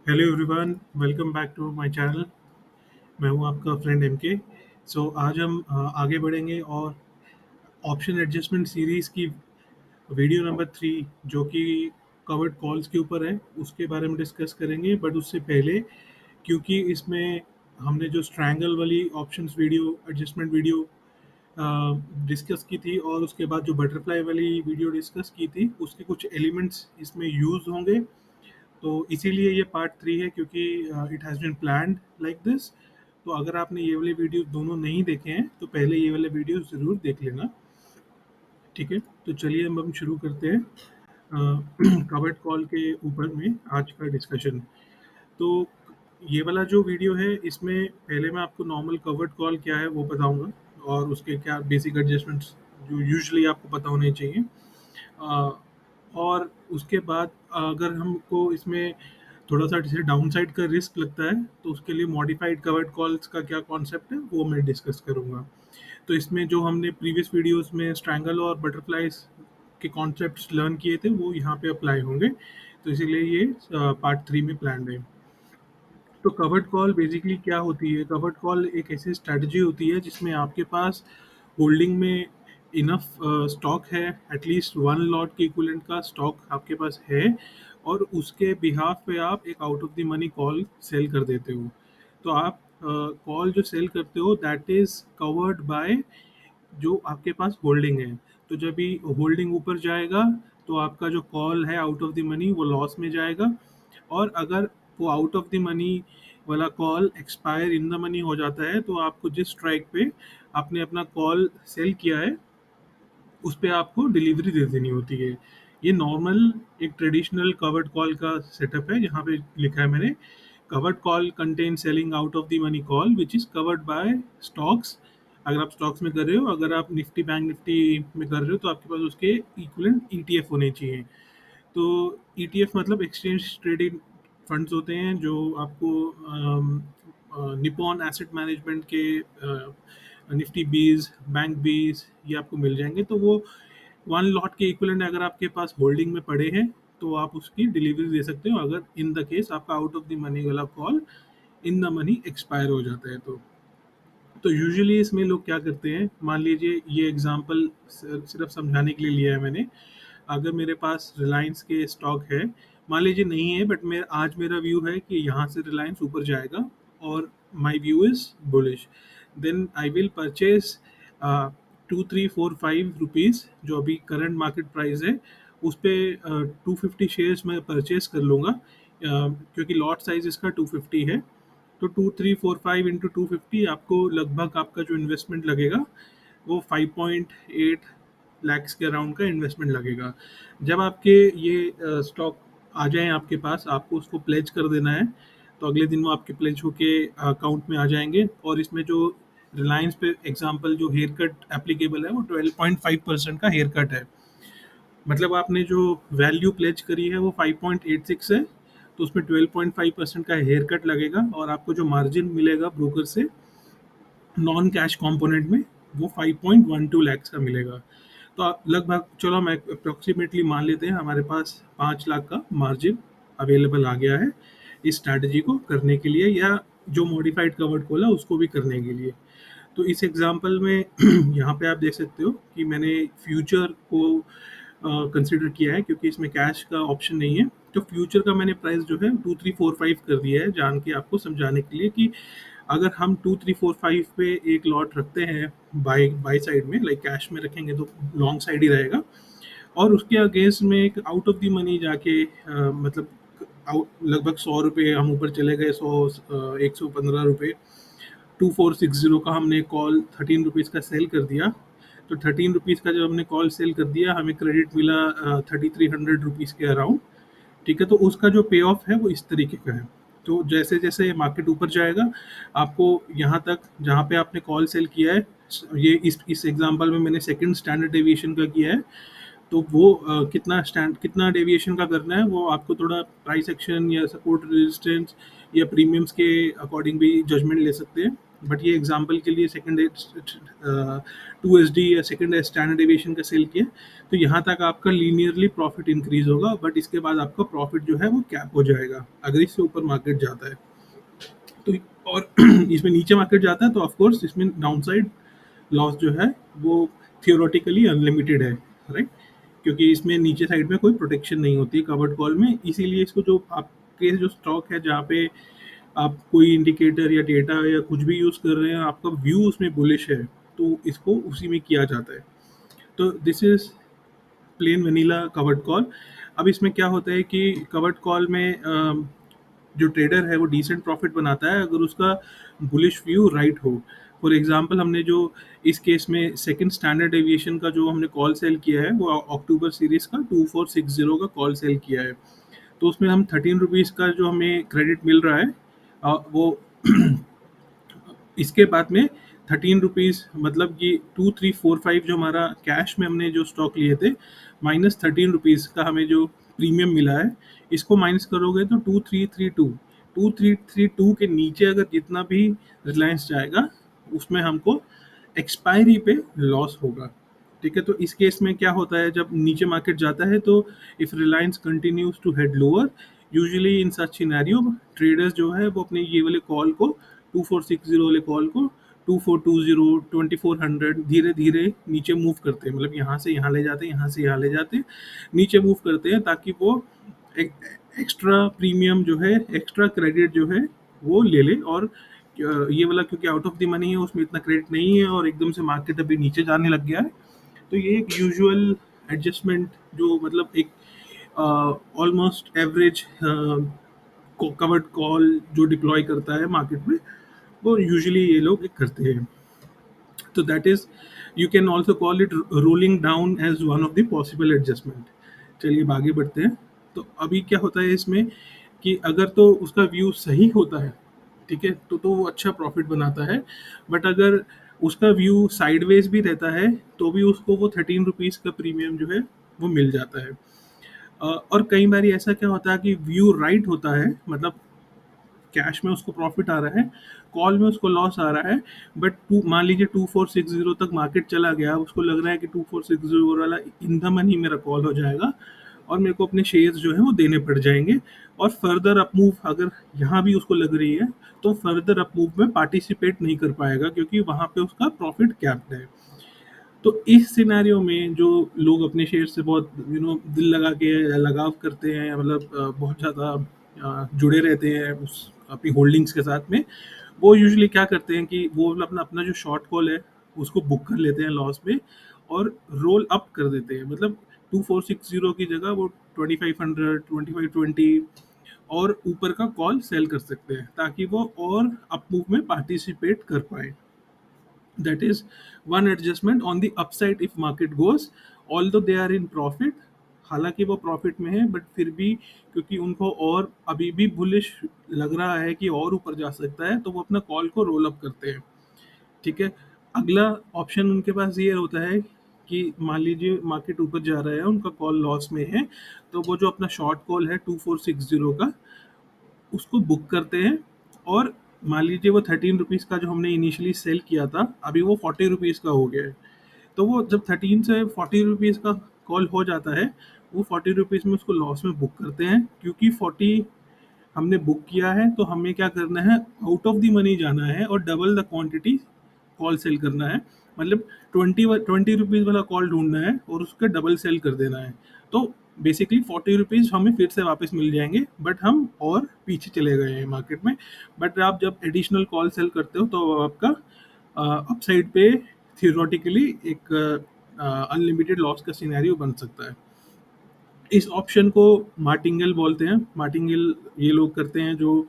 Hello everyone, welcome back to my channel. मैं हूं आपका फ्रेंड एमके। आज हम आगे बढ़ेंगे और ऑप्शन एडजस्टमेंट सीरीज़ की वीडियो नंबर 3, जो कि कवर्ड कॉल्स के ऊपर है, उसके बारे में डिस्कस करेंगे। बट उससे पहले, क्योंकि इसमें हमने जो स्ट्रैंगल वाली options video adjustment video discuss की थी और उसके बाद जो बटरफ्लाई वाली वीडियो डिस्कस की थी, उसके कुछ एलिमेंट्स इसमें यूज़ होंगे। तो इसीलिए ये पार्ट 3 है, क्योंकि it has been planned like this. तो अगर आपने ये वाले वीडियो दोनों नहीं देखे हैं तो पहले ये वाले वीडियो ज़रूर देख लेना। ठीक है, तो चलिए अब हम शुरू करते हैं कवर्ड कॉल के ऊपर में आज का डिस्कशन। तो ये वाला जो वीडियो है, इसमें पहले मैं आपको नॉर्मल कवर्ड कॉल क्या है वो बताऊंगा और उसके क्या बेसिक एडजस्टमेंट्स जो यूजुअली आपको पता होने चाहिए। अ, और उसके बाद अगर हमको इसमें थोड़ा-सा जैसे डाउनसाइड का रिस्क लगता है, तो उसके लिए मॉडिफाइड कवर्ड कॉल्स का क्या कॉन्सेप्ट है, वो मैं डिस्कस करूँगा। तो इसमें जो हमने प्रीवियस वीडियोज़ में स्ट्रैंगल और बटरफ्लाइज़ के कॉन्सेप्ट्स लर्न किए थे, वो यहाँ पे अप्लाई होंगे। तो इसीलिए ये पार्ट 3 में प्लान्ड है। तो कवर्ड कॉल बेसिकली क्या होती है? कवर्ड कॉल एक ऐसी स्ट्रैटेजी होती है जिसमें आपके पास होल्डिंग में इनफ स्टॉक है, एटलीस्ट वन लॉट के इक्विवेलेंट का स्टॉक आपके पास है, और उसके बिहाफ पे आप एक out of the money call sell कर देते हो। तो आप कॉल जो सेल करते हो, दैट इज़ कवर्ड बाय जो आपके पास होल्डिंग है। तो जब भी होल्डिंग ऊपर जाएगा, तो आपका जो कॉल है आउट ऑफ द मनी वो लॉस में जाएगा। और अगर वो आउट ऑफ द मनी वाला call expire in the money हो जाता है, तो आपको जिस स्ट्राइक पे आपने अपना कॉल सेल किया है, उस पे आपको डिलीवरी दे देनी होती है। ये नॉर्मल एक ट्रेडिशनल कवर्ड कॉल का सेटअप है, जहाँ पे लिखा है मैंने, covered call contain selling out of the money call which is covered by stocks. अगर आप स्टॉक्स में कर रहे हो, अगर आप निफ्टी बैंक निफ्टी में कर रहे हो, तो आपके पास उसके इक्विवेलेंट ईटीएफ होने चाहिए। तो ईटीएफ मतलब एक्सचेंज ट्रेडेड फंड्स होते हैं, जो आपको निपॉन एसेट मैनेजमेंट के निफ्टी बीज, बैंक बीज, ये आपको मिल जाएंगे। तो वो वन लॉट के इक्विवेलेंट अगर आपके पास होल्डिंग में पड़े हैं, तो आप उसकी डिलीवरी दे सकते हो, अगर इन द केस आपका आउट ऑफ द मनी वाला call in the money expire हो जाता है। तो यूजुअली इसमें लोग क्या करते हैं, मान लीजिए ये एग्जांपल सिर्फ समझाने के लिए लिया है मैंने। अगर मेरे पास रिलायंस के स्टॉक है, मान लीजिए नहीं है, बट मैं आज मेरा व्यू है कि यहाँ से रिलायंस ऊपर जाएगा और my view is bullish, then I will purchase 2345 rupees, जो अभी करंट मार्केट प्राइस है, उस पर 250 शेयर्स मैं परचेज कर लूँगा, क्योंकि लॉट साइज इसका 250 है। तो 2345 इंटू 250, आपको लगभग आपका जो इन्वेस्टमेंट लगेगा वो 5.8 लैक्स के अराउंड का इन्वेस्टमेंट लगेगा। जब आपके ये स्टॉक आ जाएँ आपके पास, आपको उसको प्लेज कर देना है। तो अगले दिन वो आपके प्लेज होके अकाउंट में आ जाएंगे, और इसमें जो रिलायंस पे एग्जांपल जो हेयर कट एप्लीकेबल है, वो 12.5% का हेयर कट है। मतलब आपने जो वैल्यू प्लेज करी है वो 5.86 है, तो उसमें 12.5% का हेयर कट लगेगा, और आपको जो मार्जिन मिलेगा ब्रोकर से नॉन कैश कंपोनेंट में, वो 5.12 लैक्स का मिलेगा। तो लगभग, चलो मैं अप्रोक्सीमेटली मान लेते हैं, हमारे पास 5 लाख का मार्जिन अवेलेबल आ गया है इस स्ट्रैटेजी को करने के लिए, या जो मॉडिफाइड कवर्ड कॉल है उसको भी करने के लिए। तो इस एग्जांपल में यहाँ पे आप देख सकते हो कि मैंने फ्यूचर को कंसिडर किया है, क्योंकि इसमें कैश का ऑप्शन नहीं है। तो फ्यूचर का मैंने प्राइस जो है 2345 कर दिया है, जान के आपको समझाने के लिए कि अगर हम 2345 पे एक लॉट रखते हैं बाई बाई साइड में, लाइक कैश में रखेंगे तो लॉन्ग साइड ही रहेगा, और उसके अगेंस्ट में एक आउट ऑफ द मनी जाके मतलब आउट लगभग 100 रुपये हम ऊपर चले गए, 115 रुपये, 2460 का हमने कॉल 13 रुपीज़ का सेल कर दिया। तो 13 रुपीज़ का जब हमने कॉल सेल कर दिया, हमें क्रेडिट मिला 3300 रुपीज़ के अराउंड। ठीक है, तो उसका जो पे ऑफ है वो इस तरीके का है। तो जैसे जैसे मार्केट ऊपर जाएगा, आपको यहाँ तक जहाँ पे आपने कॉल सेल किया है, ये इस एग्जांपल में मैंने सेकंड स्टैंडर्ड डेविएशन का किया है। तो वो कितना डेविएशन का करना है, वो आपको थोड़ा प्राइस एक्शन या सपोर्ट रेजिस्टेंस या प्रीमियम्स के अकॉर्डिंग भी जजमेंट ले सकते हैं। बट ये एग्जांपल के लिए सेकंड 2SD या सेकंड स्टैंडर्ड डेविएशन का सेल किया, तो यहाँ तक आपका लीनियरली प्रॉफिट इंक्रीज होगा, बट इसके बाद आपका प्रॉफिट जो है वो कैप हो जाएगा अगर इससे ऊपर मार्केट जाता है। तो और इसमें नीचे मार्केट जाता है तो ऑफ कोर्स इसमें डाउनसाइड लॉस जो है वो थियोरेटिकली अनलिमिटेड है, राइट? क्योंकि इसमें नीचे साइड में कोई प्रोटेक्शन नहीं होती कवर्ड कॉल में, इसीलिए इसको जो आपके जो स्टॉक है जहाँ पे आप कोई इंडिकेटर या डेटा या कुछ भी यूज़ कर रहे हैं, आपका व्यू उसमें बुलिश है, तो इसको उसी में किया जाता है। तो this is plane vanilla covered call. अब इसमें क्या होता है कि कवर्ड कॉल में जो ट्रेडर है वो डिसेंट प्रॉफिट बनाता है अगर उसका बुलिश व्यू राइट हो। फॉर एग्जांपल हमने जो इस केस में सेकंड स्टैंडर्ड एविएशन का जो हमने कॉल सेल किया है वो अक्टूबर सीरीज का 2460 का कॉल सेल किया है, तो उसमें हम 13 रुपीज़ का जो हमें क्रेडिट मिल रहा है वो इसके बाद में 13 रुपीज़, मतलब कि 2345 जो हमारा कैश में हमने जो स्टॉक लिए थे माइनस 13 रुपीज़ का हमें जो प्रीमियम मिला है, इसको माइनस करोगे तो 2332 के नीचे अगर जितना भी रिलायंस जाएगा उसमें हमको एक्सपायरी पे लॉस होगा। ठीक है, तो इस केस में क्या होता है जब नीचे मार्केट जाता है, तो if Reliance continues to head lower, usually in such scenario traders जो है वो अपने ये वाले कॉल को 2460 वाले कॉल को 2420 2400 धीरे धीरे नीचे मूव करते हैं, मतलब यहाँ से यहाँ ले जाते हैं, यहाँ से यहाँ ले जाते हैं, नीचे मूव करते हैं ताकि वो एक एक्स्ट्रा प्रीमियम जो है, एक्स्ट्रा क्रेडिट जो है वो ले ले। और ये वाला क्योंकि आउट ऑफ द मनी है उसमें इतना क्रेडिट नहीं है और एकदम से मार्केट अभी नीचे जाने लग गया है, तो ये एक यूजुअल एडजस्टमेंट जो मतलब एक ऑलमोस्ट एवरेज कवर्ड कॉल जो डिप्लॉय करता है मार्केट में, वो यूजुअली ये लोग करते हैं। तो that is, you can also call it rolling down as one of the possible adjustment. चलिए अब आगे बढ़ते हैं। तो अभी क्या होता है इसमें कि अगर तो उसका व्यू सही होता है, ठीक है, तो वो अच्छा प्रॉफिट बनाता है, बट अगर उसका व्यू साइडवेज भी रहता है तो भी उसको वो 13 रुपीज़ का प्रीमियम जो है वो मिल जाता है। और कई बार ऐसा क्या होता है कि व्यू राइट होता है, मतलब कैश में उसको प्रॉफिट आ रहा है, कॉल में उसको लॉस आ रहा है, बट टू मान लीजिए 2460 तक मार्केट चला गया, उसको लग रहा है कि 2460 वाला इन द मनी मेरा कॉल हो जाएगा और मेरे को अपने शेयर्स जो है वो देने पड़ जाएंगे, और फर्दर अप मूव अगर यहाँ भी उसको लग रही है तो फर्दर अप मूव में पार्टिसिपेट नहीं कर पाएगा क्योंकि वहाँ पे उसका प्रॉफिट कैप्ड है। तो इस सिनेरियो में जो लोग अपने शेयर से बहुत दिल लगा के लगाव करते हैं, मतलब बहुत ज़्यादा जुड़े रहते हैं उस अपनी होल्डिंग्स के साथ में, वो यूजुअली क्या करते हैं कि वो अपना अपना जो शॉर्ट कॉल है उसको बुक कर लेते हैं लॉस में और रोल अप कर देते हैं, मतलब 2460 की जगह वो 2500 2520 और ऊपर का कॉल सेल कर सकते हैं ताकि वो और अप मूव में पार्टिसिपेट कर पाए। that is one adjustment on the upside if market goes, although they are in profit, हालांकि वो प्रॉफिट में है बट फिर भी क्योंकि उनको और अभी भी बुलिश लग रहा है कि और ऊपर जा सकता है तो वो अपना कॉल को रोल अप करते हैं। ठीक है, अगला ऑप्शन उनके पास ये होता है कि मान लीजिए मार्केट ऊपर जा रहा है, उनका कॉल लॉस में है, तो वो जो अपना शॉर्ट कॉल है 2460 का उसको बुक करते हैं, और मान लीजिए वो 13 रुपीज़ का जो हमने इनिशियली सेल किया था अभी वो 40 रुपीज़ का हो गया है, तो वो जब 13 से 40 रुपीज़ का कॉल हो जाता है वो 40 रुपीज़ में उसको लॉस में बुक करते हैं, क्योंकि 40 हमने बुक किया है तो हमें क्या करना है, आउट ऑफ द मनी जाना है और double the quantity call sell करना है, मतलब 20 रुपीज़ वाला कॉल ढूंढना है और उसका डबल सेल कर देना है। तो बेसिकली 40 रुपीज़ हमें फिर से वापस मिल जाएंगे, बट हम और पीछे चले गए हैं मार्केट में। बट आप जब एडिशनल कॉल सेल करते हो तो आपका अपसाइड पे थियोरेटिकली एक अनलिमिटेड लॉस का सिनेरियो बन सकता है। इस ऑप्शन को मार्टिंगल बोलते हैं। मार्टिंगल ये लोग करते हैं जो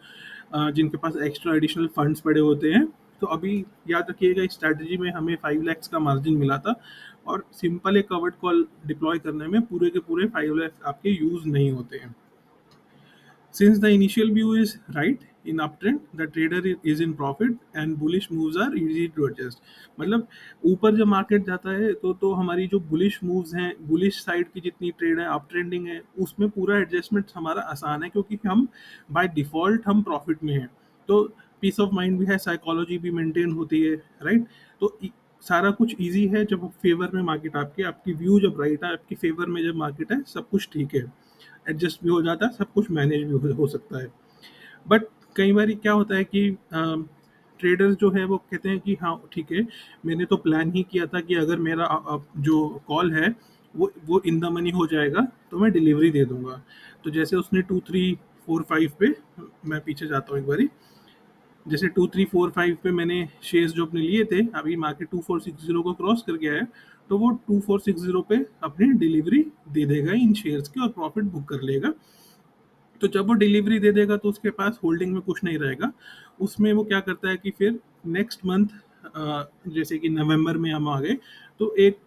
जिनके पास एक्स्ट्रा एडिशनल फंड्स पड़े होते हैं। तो अभी याद रखिएगा इस स्ट्रैटेजी में हमें 5 लाख का मार्जिन मिला था और सिंपल एक कवर्ड कॉल डिप्लॉय करने में पूरे के पूरे 5 लाख आपके यूज़ नहीं होते हैं। Since the initial view is right in uptrend, the trader is in profit and bullish moves are easy to adjust. मतलब ऊपर जब मार्केट जाता है तो हमारी जो बुलिश मूव्स हैं, बुलिश साइड की जितनी ट्रेड है, अप ट्रेंडिंग है, उसमें पूरा एडजस्टमेंट हमारा आसान है क्योंकि हम बाय डिफॉल्ट हम प्रॉफिट में हैं। तो पीस ऑफ माइंड भी है, साइकोलॉजी भी मेंटेन होती है, राइट? तो सारा कुछ इजी है जब फेवर में मार्केट आपके, आपकी व्यू जब राइट है, आपकी फेवर में जब मार्केट है, सब कुछ ठीक है, एडजस्ट भी हो जाता है, सब कुछ मैनेज भी हो सकता है। बट कई बार क्या होता है कि ट्रेडर्स जो है वो कहते हैं कि हाँ ठीक है, मैंने तो प्लान ही किया था कि अगर मेरा जो कॉल है वो इन द मनी हो जाएगा तो मैं डिलीवरी दे दूंगा। तो जैसे उसने 2 3 4 5 पे, मैं पीछे जाता हूँ एक बारी, जैसे 2 3 4 5 पे मैंने शेयर्स जो अपने लिए थे, अभी मार्केट 2460 को क्रॉस कर गया है, तो वो 2460 पे अपनी डिलीवरी दे देगा इन शेयर्स की और प्रॉफिट बुक कर लेगा। तो जब वो डिलीवरी दे देगा तो उसके पास होल्डिंग में कुछ नहीं रहेगा। उसमें वो क्या करता है कि फिर नेक्स्ट मंथ, जैसे कि नवंबर में हम आ गए, तो एक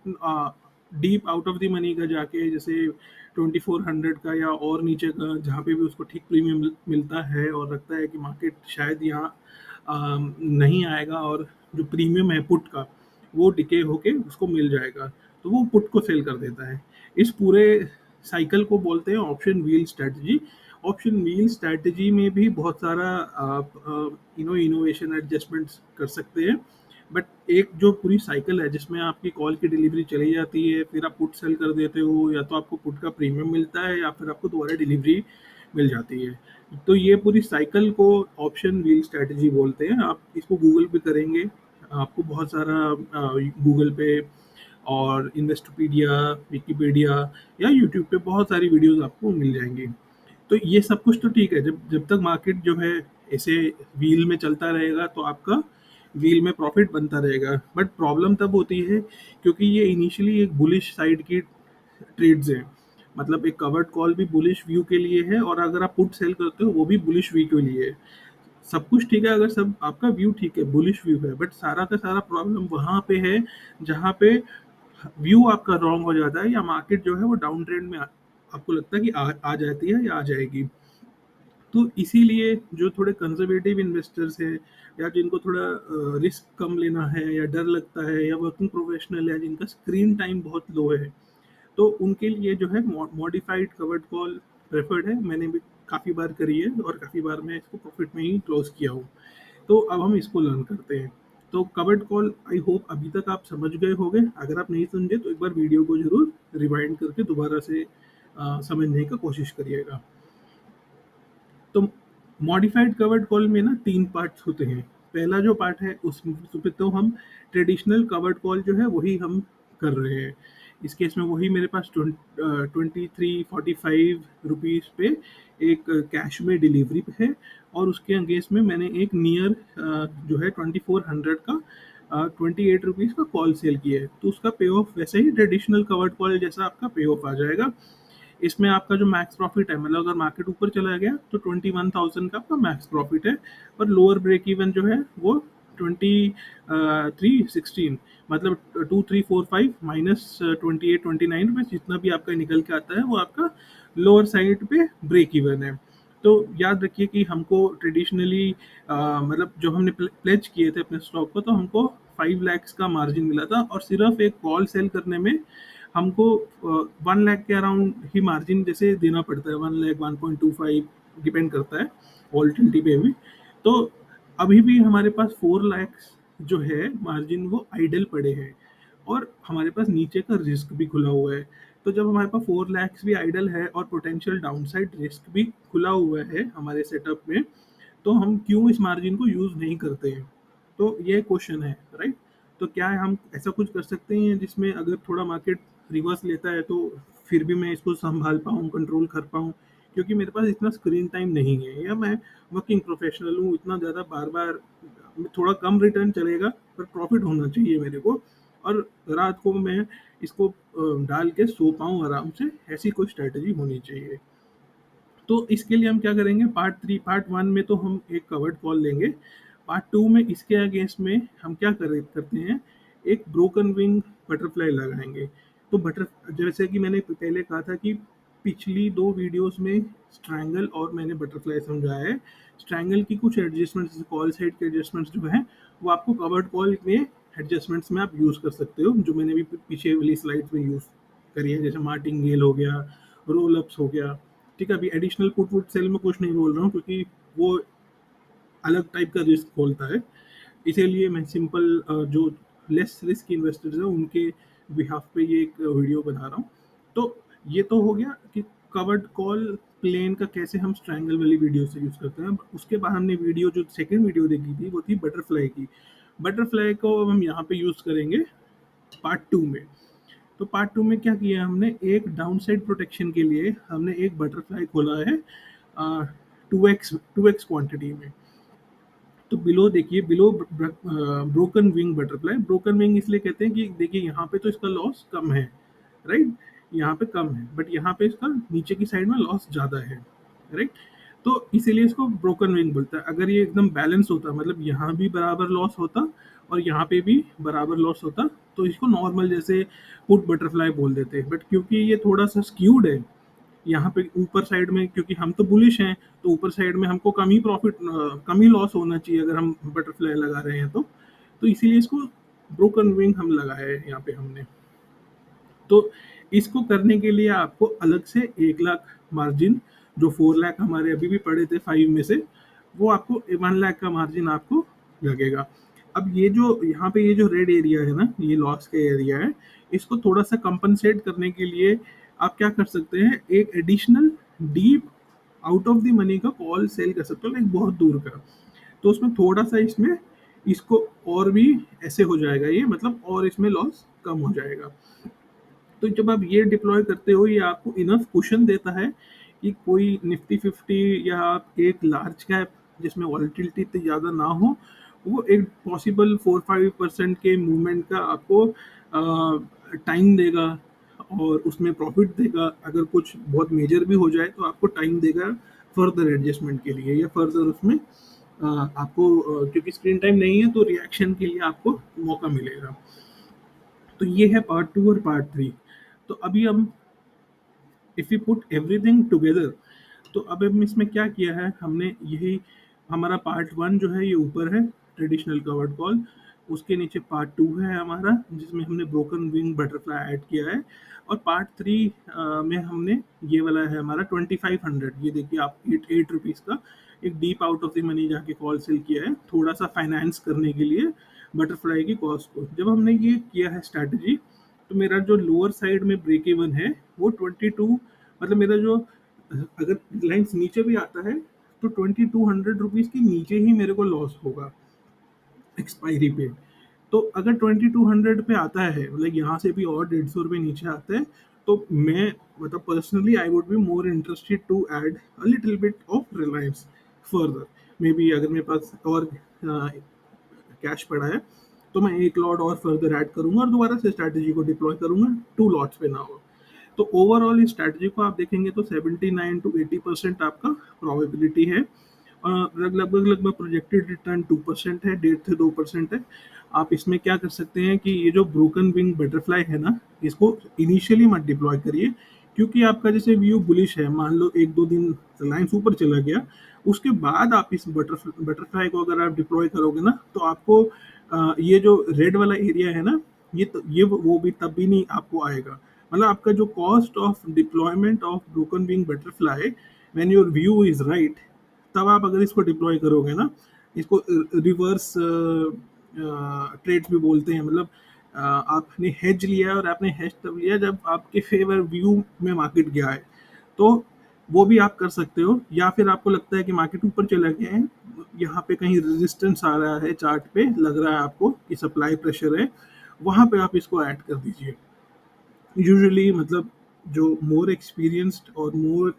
deep out of the money का जाके, जैसे 2400 का या और नीचे का, जहाँ पे भी उसको ठीक प्रीमियम मिलता है और लगता है कि मार्केट शायद यहाँ नहीं आएगा, और जो प्रीमियम है पुट का वो डिके होके उसको मिल जाएगा, तो वो पुट को सेल कर देता है। इस पूरे साइकिल को बोलते हैं option wheel strategy. Option wheel strategy में भी बहुत सारा आप इनोवेशन एडजस्टमेंट्स कर सकते हैं। बट एक जो पूरी साइकिल है जिसमें आपकी कॉल की डिलीवरी चली जाती है, फिर आप पुट सेल कर देते हो, या तो आपको पुट का प्रीमियम मिलता है या फिर आपको दोबारा डिलीवरी मिल जाती है। तो ये पूरी साइकिल को ऑप्शन व्हील स्ट्रेटजी बोलते हैं। आप इसको गूगल पे करेंगे, आपको बहुत सारा गूगल पे और इन्वेस्टोपीडिया, विकिपीडिया या यूट्यूब पे बहुत सारी वीडियोस आपको मिल जाएंगी। तो ये सब कुछ तो ठीक है, जब जब तक मार्केट जो है ऐसे व्हील में चलता रहेगा तो आपका व्हील में प्रॉफिट बनता रहेगा। बट प्रॉब्लम तब होती है क्योंकि ये इनिशियली एक बुलिश साइड की ट्रेड्स हैं। मतलब एक कवर्ड कॉल भी बुलिश व्यू के लिए है, और अगर आप पुट सेल करते हो वो भी बुलिश व्यू के लिए है। सब कुछ ठीक है, अगर सब आपका व्यू ठीक है, बुलिश व्यू है, बट सारा का सारा प्रॉब्लम वहां पे है जहाँ पे व्यू आपका रॉन्ग हो जाता है, या मार्केट जो है वो डाउन ट्रेंड में आपको लगता है कि आ जाती है या आ जाएगी। तो इसीलिए जो थोड़े कंजर्वेटिव इन्वेस्टर्स हैं, या जिनको थोड़ा रिस्क कम लेना है, या डर लगता है, या वर्किंग प्रोफेशनल है जिनका स्क्रीन टाइम बहुत लो है, तो उनके लिए जो है मॉडिफाइड कवर्ड कॉल प्रेफर्ड है। मैंने भी काफ़ी बार करी है और काफ़ी बार मैं इसको प्रॉफिट में ही क्लोज किया हूँ। तो अब हम इसको लर्न करते हैं। तो कवर्ड कॉल आई होप अभी तक आप समझ गए होंगे। अगर आप नहीं समझे तो एक बार वीडियो को जरूर रिवाइंड करके दोबारा से समझने का कोशिश करिएगा। तो मॉडिफाइड कवर्ड कॉल में ना 3 पार्ट्स होते हैं। पहला जो पार्ट है उसमें तो हम ट्रेडिशनल कवर्ड कॉल जो है वही हम कर रहे हैं। इस केस में वही मेरे पास 2345 पे एक कैश में डिलीवरी पे है, और उसके अगेंस्ट में मैंने एक नियर जो है 2400 का 28 रुपीज़ का कॉल सेल किया है। तो उसका पे ऑफ वैसे ही ट्रेडिशनल कवर्ड कॉल जैसा आपका पे ऑफ आ जाएगा। इसमें आपका जो मैक्स प्रॉफिट है, मतलब अगर मार्केट ऊपर चला गया तो 21,000 का आपका मैक्स प्रॉफिट है, पर लोअर ब्रेक इवन जो है वो 2316, मतलब 2345 माइनस 28 29 रुपये, जितना भी आपका निकल के आता है वो आपका लोअर साइड पे ब्रेक इवन है। तो याद रखिए कि हमको ट्रेडिशनली मतलब जो हमने प्लेज किए थे अपने स्टॉक को, तो हमको 5 लाख का मार्जिन मिला था, और सिर्फ एक कॉल सेल करने में हमको 1 लाख के अराउंड ही मार्जिन जैसे देना पड़ता है। 1 लाख 1.25 डिपेंड करता है वॉल्टिलिटी पे भी। तो अभी भी हमारे पास 4 लाख जो है मार्जिन वो आइडल पड़े हैं, और हमारे पास नीचे का रिस्क भी खुला हुआ है। तो जब हमारे पास 4 लाख भी आइडल है और पोटेंशियल डाउनसाइड रिस्क भी खुला हुआ है हमारे सेटअप में, तो हम क्यों इस मार्जिन को यूज़ नहीं करते हैं? तो ये क्वेश्चन है, राइट? तो क्या हम ऐसा कुछ कर सकते हैं जिसमें अगर थोड़ा मार्केट रिवर्स लेता है तो फिर भी मैं इसको संभाल पाऊँ, कंट्रोल कर पाऊँ? क्योंकि मेरे पास इतना स्क्रीन टाइम नहीं है, या मैं वर्किंग प्रोफेशनल हूँ, इतना ज़्यादा बार-बार थोड़ा कम रिटर्न चलेगा, पर प्रॉफिट होना चाहिए मेरे को, और रात को मैं इसको डाल के सो पाऊँ आराम से, ऐसी कोई स्ट्रैटेजी होनी चाहिए। तो इसके लिए हम क्या करेंगे, पार्ट वन में तो हम एक कवर्ड कॉल लेंगे। पार्ट टू में इसके अगेंस्ट में हम क्या करते हैं, एक ब्रोकन विंग बटरफ्लाई लगाएंगे। तो बटर जैसे कि मैंने पहले कहा था कि पिछली 2 वीडियोस में स्ट्रैंगल और मैंने बटरफ्लाई समझाया है। स्ट्रैंगल की कुछ एडजस्टमेंट्स, जैसे कॉल साइड के एडजस्टमेंट्स जो हैं, वो आपको कवर्ड कॉल में एडजस्टमेंट्स में आप यूज़ कर सकते हो, जो मैंने भी पीछे वाली स्लाइड्स में यूज़ करी है, जैसे मार्टिंगेल हो गया, रोल अप्स हो गया। ठीक है, अभी एडिशनल पुट वुट सेल में कुछ नहीं बोल रहा हूँ, क्योंकि वो अलग टाइप का रिस्क खोलता है। इसीलिए मैं सिंपल जो लेस रिस्क इन्वेस्टर्स हैं उनके बिहाफ पे ये एक वीडियो बना रहा हूँ। तो ये तो हो गया कि कवर्ड कॉल प्लेन का कैसे हम स्ट्रैंगल वाली वीडियो से यूज़ करते हैं। उसके बाद हमने वीडियो जो सेकंड वीडियो देखी थी वो थी बटरफ्लाई की। बटरफ्लाई को हम यहाँ पे यूज़ करेंगे पार्ट टू में। तो पार्ट टू में क्या किया हमने, एक डाउन साइड प्रोटेक्शन के लिए हमने एक बटरफ्लाई खोला है 2x क्वांटिटी में। तो बिलो देखिए, below broken wing butterfly, broken wing इसलिए कहते हैं कि देखिए यहाँ पे तो इसका लॉस कम है, राइट, यहाँ पे कम है, बट यहाँ पे इसका नीचे की साइड में लॉस ज़्यादा है, राइट। तो इसीलिए इसको ब्रोकन विंग बोलता है। अगर ये एकदम बैलेंस होता, मतलब यहाँ भी बराबर लॉस होता और यहाँ पे भी बराबर लॉस होता, तो इसको नॉर्मल जैसे पुट बटरफ्लाई बोल देते, बट क्योंकि ये थोड़ा सा स्क्यूड है यहाँ पे ऊपर साइड में, क्योंकि हम तो बुलिश हैं, तो ऊपर साइड में हमको कम ही प्रॉफिट, कम ही लॉस होना चाहिए अगर हम बटरफ्लाई लगा रहे हैं तो इसीलिए इसको ब्रोकन विंग हम लगाया है यहाँ पे हमने। तो इसको करने के लिए आपको अलग से 1 लाख मार्जिन, जो 4 लाख हमारे अभी भी पड़े थे 5 में से, वो आपको 1 लाख का मार्जिन आपको लगेगा। अब ये जो यहाँ पे ये जो रेड एरिया है ना, ये लॉस का एरिया है, इसको थोड़ा सा कंपनसेट करने के लिए आप क्या कर सकते हैं, एक additional deep out of the money का कॉल सेल कर सकते हो, लाइक बहुत दूर का। तो उसमें थोड़ा सा इसमें इसको और भी ऐसे हो जाएगा ये, मतलब और इसमें लॉस कम हो जाएगा। तो जब आप ये डिप्लॉय करते हो, ये आपको इनफ कुशन देता है कि कोई निफ्टी 50 या आप एक लार्ज कैप जिसमें वॉलेटिलिटी इतनी ज़्यादा ना हो, वो एक पॉसिबल 4-5% के मूवमेंट का आपको टाइम देगा और उसमें प्रॉफिट देगा। अगर कुछ बहुत मेजर भी हो जाए तो आपको टाइम देगा फर्दर एडजस्टमेंट के लिए, या फर्दर उसमें आपको क्योंकि स्क्रीन टाइम नहीं है तो रिएक्शन के लिए आपको मौका मिलेगा। तो ये है पार्ट टू और पार्ट थ्री। तो अभी हम if you put everything together, तो अब हम इसमें क्या किया है हमने, यही हमारा पार्ट वन जो है ये ऊपर है, ट्रेडिशनल कवर्ड कॉल। उसके नीचे पार्ट टू है हमारा, जिसमें हमने ब्रोकन विंग बटरफ्लाई ऐड किया है। और पार्ट थ्री में हमने ये वाला है हमारा 2500, ये देखिए आप 8 रुपीज़ का एक deep out of the money जाके कॉल सेल किया है, थोड़ा सा फाइनेंस करने के लिए बटरफ्लाई की कॉस्ट को। जब हमने ये किया है स्ट्रैटेजी, तो मेरा जो लोअर साइड में ब्रेक इवन है वो 22, मतलब मेरा जो अगर लाइन्स नीचे भी आता है तो 2200 रुपीज़ के नीचे ही मेरे को लॉस होगा एक्सपायरी पे। तो अगर 2200 पे आता है, मतलब यहाँ से भी और 150 रुपये नीचे आता है, तो मैं मतलब personally I would be more interested to add a little bit of Reliance further. Maybe अगर मेरे पास और कैश पड़ा है तो मैं एक लॉट और फर्दर ऐड करूंगा और दोबारा से स्ट्रैटेजी को डिप्लॉय करूंगा 2 लॉट्स पे ना हो। तो ओवरऑल इस स्ट्रैटेजी को आप देखेंगे तो 79 to 80% आपका प्रोबेबिलिटी है। लगभग लगभग प्रोजेक्टेड रिटर्न 2% है, 1.5 से 2% है। आप इसमें क्या कर सकते हैं कि ये जो ब्रोकन विंग बटरफ्लाई है ना, इसको इनिशियली मत डिप्लॉय करिए, क्योंकि आपका जैसे व्यू बुलिश है, मान लो 1-2 दिन रिलायंस ऊपर चला गया, उसके बाद आप इस बटरफ्लाई को अगर आप डिप्लॉय करोगे ना, तो आपको ये जो रेड वाला एरिया है ना, ये वो भी तब भी नहीं आपको आएगा। मतलब आपका जो cost of deployment of broken wing butterfly when your view is right, तब आप अगर इसको डिप्लॉय करोगे ना, इसको रिवर्स ट्रेड्स भी बोलते हैं, मतलब आपने हेज लिया और आपने हेज तब लिया जब आपके फेवर व्यू में मार्केट गया है, तो वो भी आप कर सकते हो। या फिर आपको लगता है कि मार्केट ऊपर चला गया है, यहाँ पे कहीं रेजिस्टेंस आ रहा है, चार्ट पे लग रहा है आपको कि सप्लाई प्रेशर है, वहाँ पे आप इसको ऐड कर दीजिए। यूजुअली मतलब जो मोर एक्सपीरियंस्ड और मोर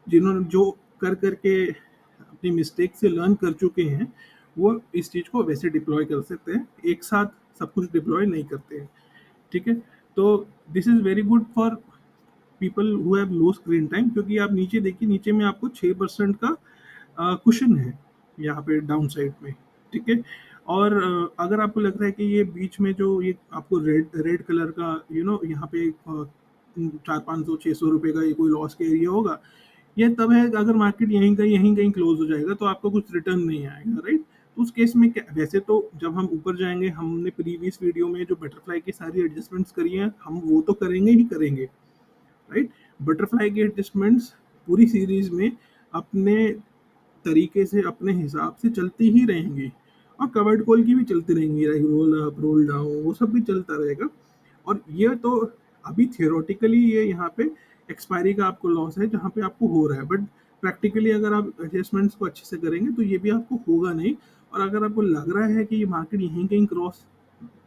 जिन्होंने जो कर करके अपनी मिस्टेक से लर्न कर चुके हैं, वो इस चीज़ को वैसे डिप्लॉय कर सकते हैं, एक साथ सब कुछ डिप्लॉय नहीं करते हैं। ठीक है, तो this is very good for people who have low screen time, क्योंकि आप नीचे देखिए, नीचे में आपको 6% का कुशन है यहाँ पे डाउन साइड में। ठीक है, और अगर आपको लग रहा है कि ये बीच में जो ये आपको रेड रेड कलर का यहाँ पे 400-500-600 रुपये का ये कोई लॉस का एरिया होगा, ये तब है अगर मार्केट यहीं कहीं क्लोज हो जाएगा तो आपको कुछ रिटर्न नहीं आएगा, राइट। तो उस केस में क्या, वैसे तो जब हम ऊपर जाएंगे, हमने प्रीवियस वीडियो में जो बटरफ्लाई की सारी एडजस्टमेंट्स करी हैं, हम वो तो करेंगे ही करेंगे, राइट। बटरफ्लाई के एडजस्टमेंट्स पूरी सीरीज में अपने तरीके से अपने हिसाब से चलती ही रहेंगी, और कवर्ड कॉल की भी चलती रहेंगी, like roll up roll down वो सब भी चलता रहेगा। और ये तो अभी थियोरेटिकली ये यहाँ पे एक्सपायरी का आपको लॉस है जहाँ पे आपको हो रहा है, बट प्रैक्टिकली अगर आप एडजस्टमेंट्स को अच्छे से करेंगे तो ये भी आपको होगा नहीं। और अगर आपको लग रहा है कि ये मार्केट यहीं कहीं क्रॉस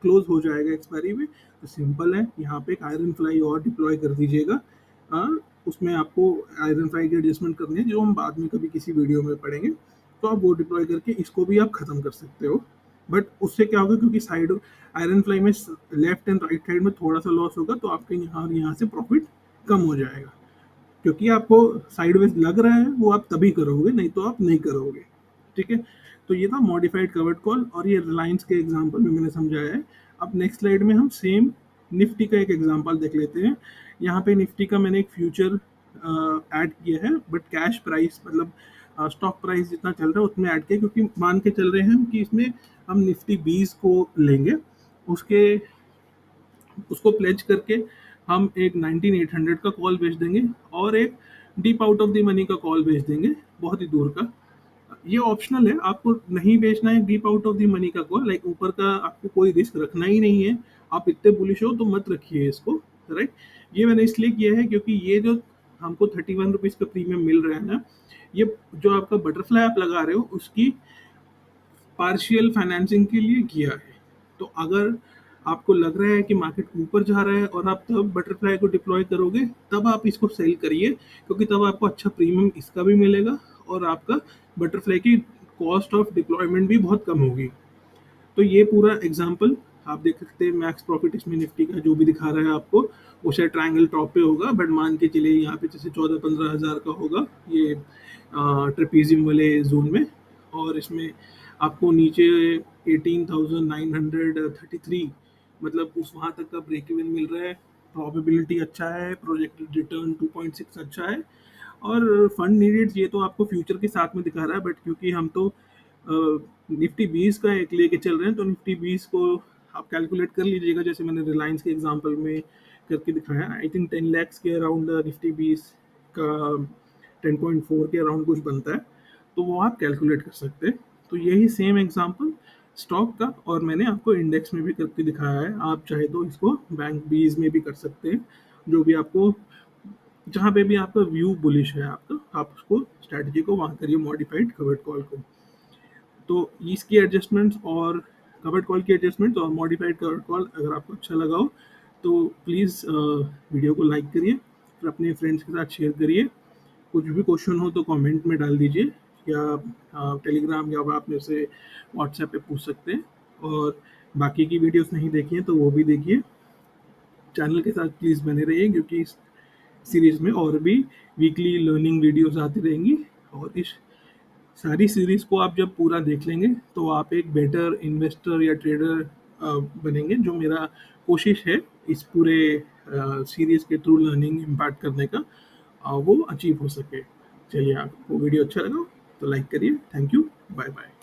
क्लोज हो जाएगा एक्सपायरी में, तो सिंपल है, यहाँ पे एक आयरन फ्लाई और डिप्लॉय कर दीजिएगा। उसमें आपको आयरन फ्लाई की एडजस्टमेंट करनी है जो हम बाद में कभी किसी वीडियो में पढ़ेंगे, तो आप वो डिप्लॉय करके इसको भी आप खत्म कर सकते हो। बट उससे क्या होगा, क्योंकि साइड आयरन फ्लाई में लेफ्ट एंड राइट साइड में थोड़ा सा लॉस होगा, तो आपके यहाँ से प्रॉफिट कम हो जाएगा, क्योंकि आपको साइडवेज लग रहा है वो आप तभी करोगे, नहीं तो आप नहीं करोगे। ठीक है, तो ये था मॉडिफाइड कवर्ड कॉल, और ये रिलायंस के एग्जांपल में मैंने समझाया है। अब नेक्स्ट स्लाइड में हम सेम निफ्टी का एक एग्जांपल देख लेते हैं। यहाँ पे निफ्टी का मैंने एक फ्यूचर ऐड किया है, बट कैश प्राइस मतलब स्टॉक प्राइस जितना चल रहा है उतने ऐड किया, क्योंकि मान के चल रहे हैं हम कि इसमें हम निफ्टी 20 को लेंगे, उसके उसको प्लेज करके हम एक 19800 का कॉल बेच देंगे, और एक deep out of the money का कॉल बेच देंगे, बहुत ही दूर का। ये ऑप्शनल है, आपको नहीं बेचना है deep out of the money का कॉल, लाइक ऊपर का आपको कोई रिस्क रखना ही नहीं है, आप इतने बुलिश हो तो मत रखिए इसको, राइट। ये मैंने इसलिए किया है क्योंकि ये जो हमको 31 रुपीज़ का प्रीमियम मिल रहा है ना, ये जो आपका बटरफ्लाई आप लगा रहे हो उसकी पार्शियल फाइनेंसिंग के लिए किया है। तो अगर आपको लग रहा है कि मार्केट ऊपर जा रहा है और आप तब बटरफ्लाई को डिप्लॉय करोगे, तब आप इसको सेल करिए, क्योंकि तब आपको अच्छा प्रीमियम इसका भी मिलेगा, और आपका बटरफ्लाई की कॉस्ट ऑफ डिप्लॉयमेंट भी बहुत कम होगी। तो ये पूरा एग्जांपल आप देख सकते हैं, मैक्स प्रॉफिट इसमें निफ्टी का जो भी दिखा रहा है आपको, वो शायद ट्रायंगल टॉप पे होगा, बट मान के चलिए यहाँ पे जैसे 14-15 हज़ार का होगा ये ट्रेपीजियम वाले जोन में, और इसमें आपको नीचे 18,933 मतलब उस वहाँ तक का ब्रेक इवन मिल रहा है। प्रोबेबिलिटी अच्छा है, प्रोजेक्टेड रिटर्न 2.6 अच्छा है, और फंड नीडेड ये तो आपको फ्यूचर के साथ में दिखा रहा है, बट क्योंकि हम तो निफ्टी 20 का एक लेके चल रहे हैं, तो निफ्टी 20 को आप कैलकुलेट कर लीजिएगा, जैसे मैंने रिलायंस के एग्जांपल में करके दिखाया। आई थिंक 10 lakhs के अराउंड निफ्टी 20 का 10.4 के अराउंड कुछ बनता है, तो वो आप कैलकुलेट कर सकते हैं। तो यही सेम एग्जांपल स्टॉक का, और मैंने आपको इंडेक्स में भी करके दिखाया है। आप चाहे तो इसको बैंक बीज में भी कर सकते हैं, जो भी आपको, जहाँ पे भी आपका व्यू बुलिश है आपका, आप उसको स्ट्रैटेजी को वहाँ करिए, मॉडिफाइड कवर्ड कॉल को। तो इसकी एडजस्टमेंट्स और कवर्ड कॉल की एडजस्टमेंट्स और मॉडिफाइड कवर्ड कॉल अगर आपको अच्छा लगा हो, तो प्लीज़ वीडियो को लाइक करिए, फिर अपने फ्रेंड्स के साथ शेयर करिए। कुछ भी क्वेश्चन हो तो कमेंट में डाल दीजिए, या टेलीग्राम या आप मेरे से व्हाट्सएप पे पूछ सकते हैं। और बाकी की वीडियोस नहीं देखी हैं तो वो भी देखिए, चैनल के साथ प्लीज़ बने रहिए, क्योंकि इस सीरीज़ में और भी वीकली लर्निंग वीडियोस आती रहेंगी। और इस सारी सीरीज़ को आप जब पूरा देख लेंगे तो आप एक बेटर इन्वेस्टर या ट्रेडर बनेंगे, जो मेरा कोशिश है इस पूरे सीरीज़ के थ्रू लर्निंग इम्पैक्ट करने का, वो अचीव हो सके। चलिए, आपको वीडियो अच्छा लगा तो लाइक करिए। Thank you, bye bye.